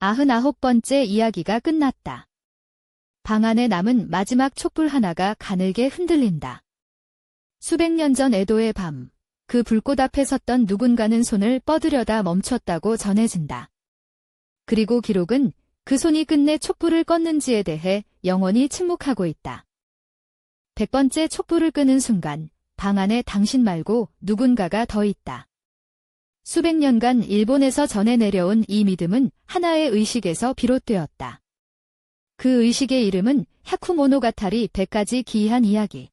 99번째 이야기가 끝났다. 방 안에 남은 마지막 촛불 하나가 가늘게 흔들린다. 수백 년 전 에도의 밤, 그 불꽃 앞에 섰던 누군가는 손을 뻗으려다 멈췄다고 전해진다. 그리고 기록은 그 손이 끝내 촛불을 껐는지에 대해 영원히 침묵하고 있다. 100번째 촛불을 끄는 순간, 방 안에 당신 말고 누군가가 더 있다. 수백 년간 일본에서 전해 내려온 이 믿음은 하나의 의식에서 비롯되었다. 그 의식의 이름은 야쿠모노가타리 100가지 기이한 이야기.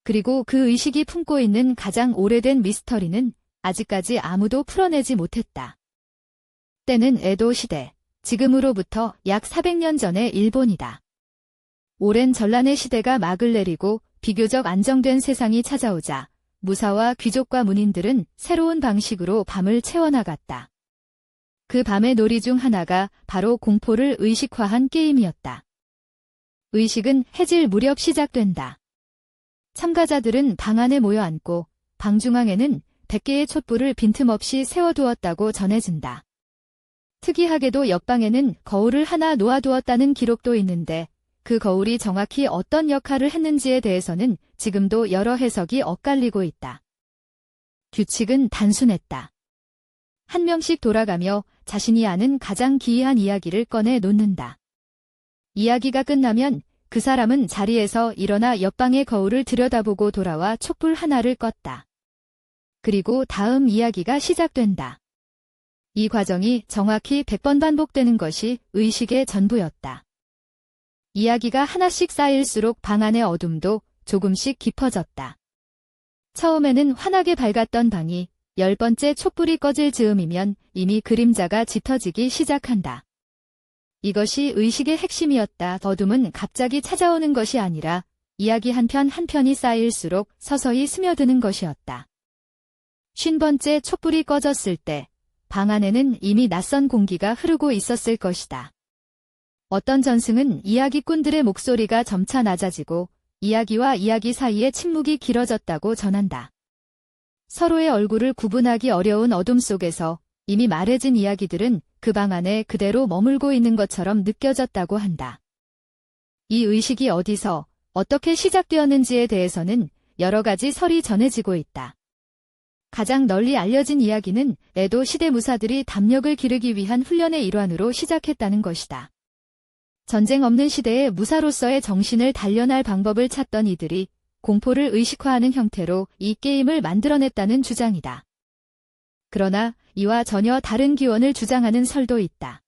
그리고 그 의식이 품고 있는 가장 오래된 미스터리는 아직까지 아무도 풀어내지 못했다. 때는 에도 시대, 지금으로부터 약 400년 전의 일본이다. 오랜 전란의 시대가 막을 내리고 비교적 안정된 세상이 찾아오자 무사와 귀족과 문인들은 새로운 방식으로 밤을 채워나갔다. 그 밤의 놀이 중 하나가 바로 공포를 의식화한 게임이었다. 의식은 해질 무렵 시작된다. 참가자들은 방 안에 모여 앉고 방 중앙에는 100개의 촛불을 빈틈없이 세워두었다고 전해진다. 특이하게도 옆방에는 거울을 하나 놓아두었다는 기록도 있는데 그 거울이 정확히 어떤 역할을 했는지에 대해서는 지금도 여러 해석이 엇갈리고 있다. 규칙은 단순했다. 한 명씩 돌아가며 자신이 아는 가장 기이한 이야기를 꺼내 놓는다. 이야기가 끝나면 그 사람은 자리에서 일어나 옆방의 거울을 들여다보고 돌아와 촛불 하나를 껐다. 그리고 다음 이야기가 시작된다. 이 과정이 정확히 100번 반복되는 것이 의식의 전부였다. 이야기가 하나씩 쌓일수록 방 안의 어둠도 조금씩 깊어졌다. 처음에는 환하게 밝았던 방이 10번째 촛불이 꺼질 즈음이면 이미 그림자가 짙어지기 시작한다. 이것이 의식의 핵심이었다. 어둠은 갑자기 찾아오는 것이 아니라 이야기 한 편 한 편이 쌓일수록 서서히 스며드는 것이었다. 50번째 촛불이 꺼졌을 때 방 안에는 이미 낯선 공기가 흐르고 있었을 것이다. 어떤 전승은 이야기꾼들의 목소리가 점차 낮아지고 이야기와 이야기 사이의 침묵이 길어졌다고 전한다. 서로의 얼굴을 구분하기 어려운 어둠 속에서 이미 말해진 이야기들은 그 방 안에 그대로 머물고 있는 것처럼 느껴졌다고 한다. 이 의식이 어디서 어떻게 시작되었는지에 대해서는 여러 가지 설이 전해지고 있다. 가장 널리 알려진 이야기는 에도 시대 무사들이 담력을 기르기 위한 훈련의 일환으로 시작했다는 것이다. 전쟁 없는 시대에 무사로서의 정신을 단련할 방법을 찾던 이들이 공포를 의식화하는 형태로 이 게임을 만들어냈다는 주장이다. 그러나 이와 전혀 다른 기원을 주장하는 설도 있다.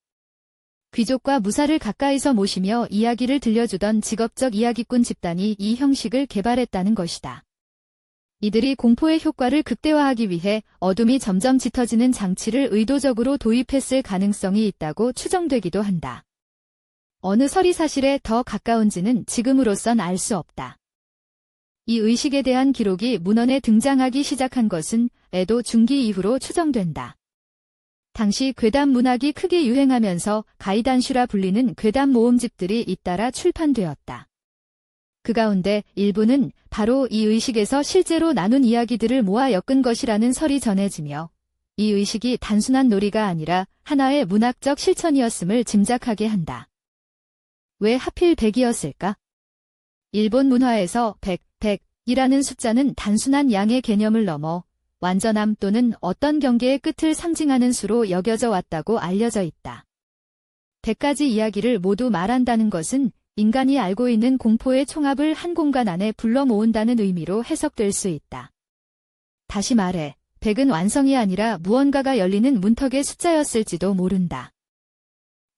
귀족과 무사를 가까이서 모시며 이야기를 들려주던 직업적 이야기꾼 집단이 이 형식을 개발했다는 것이다. 이들이 공포의 효과를 극대화하기 위해 어둠이 점점 짙어지는 장치를 의도적으로 도입했을 가능성이 있다고 추정되기도 한다. 어느 설이 사실에 더 가까운지는 지금으로선 알 수 없다. 이 의식에 대한 기록이 문헌에 등장하기 시작한 것은 에도 중기 이후로 추정된다. 당시 괴담 문학이 크게 유행하면서 가이단슈라 불리는 괴담 모음집들이 잇따라 출판되었다. 그 가운데 일부는 바로 이 의식에서 실제로 나눈 이야기들을 모아 엮은 것이라는 설이 전해지며 이 의식이 단순한 놀이가 아니라 하나의 문학적 실천이었음을 짐작하게 한다. 왜 하필 100이었을까? 일본 문화에서 100이라는 숫자는 단순한 양의 개념을 넘어 완전함 또는 어떤 경계의 끝을 상징하는 수로 여겨져 왔다고 알려져 있다. 100가지 이야기를 모두 말한다는 것은 인간이 알고 있는 공포의 총합을 한 공간 안에 불러 모은다는 의미로 해석될 수 있다. 다시 말해, 100은 완성이 아니라 무언가가 열리는 문턱의 숫자였을지도 모른다.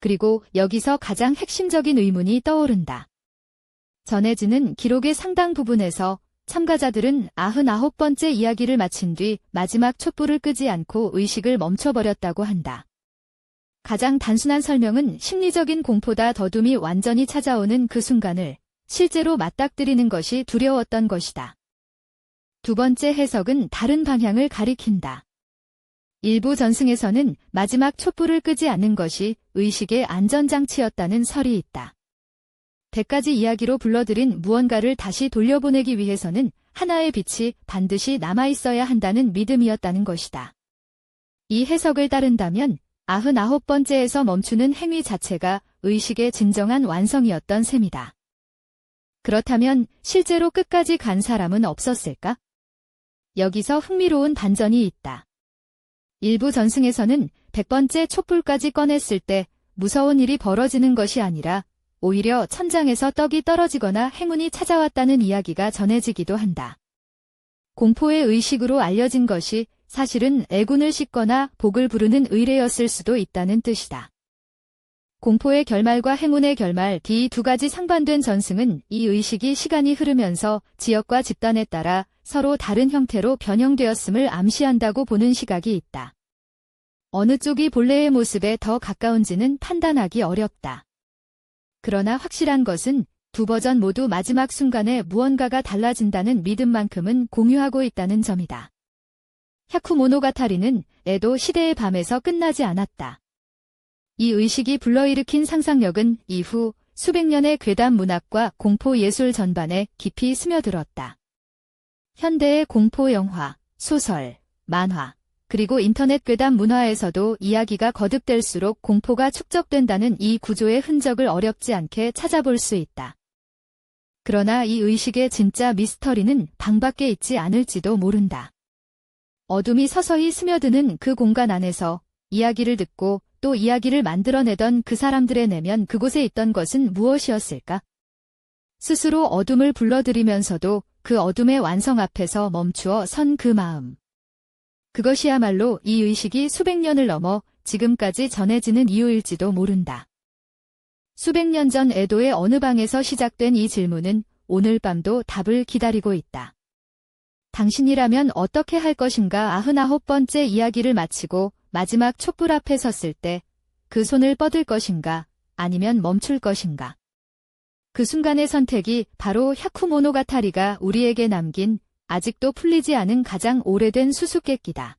그리고 여기서 가장 핵심적인 의문이 떠오른다. 전해지는 기록의 상당 부분에서 참가자들은 99번째 이야기를 마친 뒤 마지막 촛불을 끄지 않고 의식을 멈춰버렸다고 한다. 가장 단순한 설명은 심리적인 공포다. 어둠이 완전히 찾아오는 그 순간을 실제로 맞닥뜨리는 것이 두려웠던 것이다. 두 번째 해석은 다른 방향을 가리킨다. 일부 전승에서는 마지막 촛불을 끄지 않는 것이 의식의 안전장치였다는 설이 있다. 100가지 이야기로 불러들인 무언가를 다시 돌려보내기 위해서는 하나의 빛이 반드시 남아있어야 한다는 믿음이었다는 것이다. 이 해석을 따른다면 99번째에서 멈추는 행위 자체가 의식의 진정한 완성이었던 셈이다. 그렇다면 실제로 끝까지 간 사람은 없었을까? 여기서 흥미로운 반전이 있다. 일부 전승에서는 100번째 촛불까지 꺼냈을 때 무서운 일이 벌어지는 것이 아니라 오히려 천장에서 떡이 떨어지거나 행운이 찾아왔다는 이야기가 전해지기도 한다. 공포의 의식으로 알려진 것이 사실은 애군을 싣거나 복을 부르는 의례였을 수도 있다는 뜻이다. 공포의 결말과 행운의 결말, 이 두 가지 상반된 전승은 이 의식이 시간이 흐르면서 지역과 집단에 따라 서로 다른 형태로 변형되었음을 암시한다고 보는 시각이 있다. 어느 쪽이 본래의 모습에 더 가까운지는 판단하기 어렵다. 그러나 확실한 것은 두 버전 모두 마지막 순간에 무언가가 달라진다는 믿음만큼은 공유하고 있다는 점이다. 야쿠모노가타리는 에도 시대의 밤에서 끝나지 않았다. 이 의식이 불러일으킨 상상력은 이후 수백 년의 괴담 문학과 공포 예술 전반에 깊이 스며들었다. 현대의 공포 영화, 소설, 만화, 그리고 인터넷 괴담 문화에서도 이야기가 거듭될수록 공포가 축적된다는 이 구조의 흔적을 어렵지 않게 찾아볼 수 있다. 그러나 이 의식의 진짜 미스터리는 방 밖에 있지 않을지도 모른다. 어둠이 서서히 스며드는 그 공간 안에서 이야기를 듣고 또 이야기를 만들어내던 그 사람들의 내면 그곳에 있던 것은 무엇이었을까? 스스로 어둠을 불러들이면서도 그 어둠의 완성 앞에서 멈추어 선 그 마음. 그것이야말로 이 의식이 수백 년을 넘어 지금까지 전해지는 이유일지도 모른다. 수백 년 전 에도의 어느 방에서 시작된 이 질문은 오늘 밤도 답을 기다리고 있다. 당신이라면 어떻게 할 것인가? 99번째 이야기를 마치고 마지막 촛불 앞에 섰을 때 그 손을 뻗을 것인가 아니면 멈출 것인가. 그 순간의 선택이 바로 야쿠모노가타리가 우리에게 남긴 아직도 풀리지 않은 가장 오래된 수수께끼다.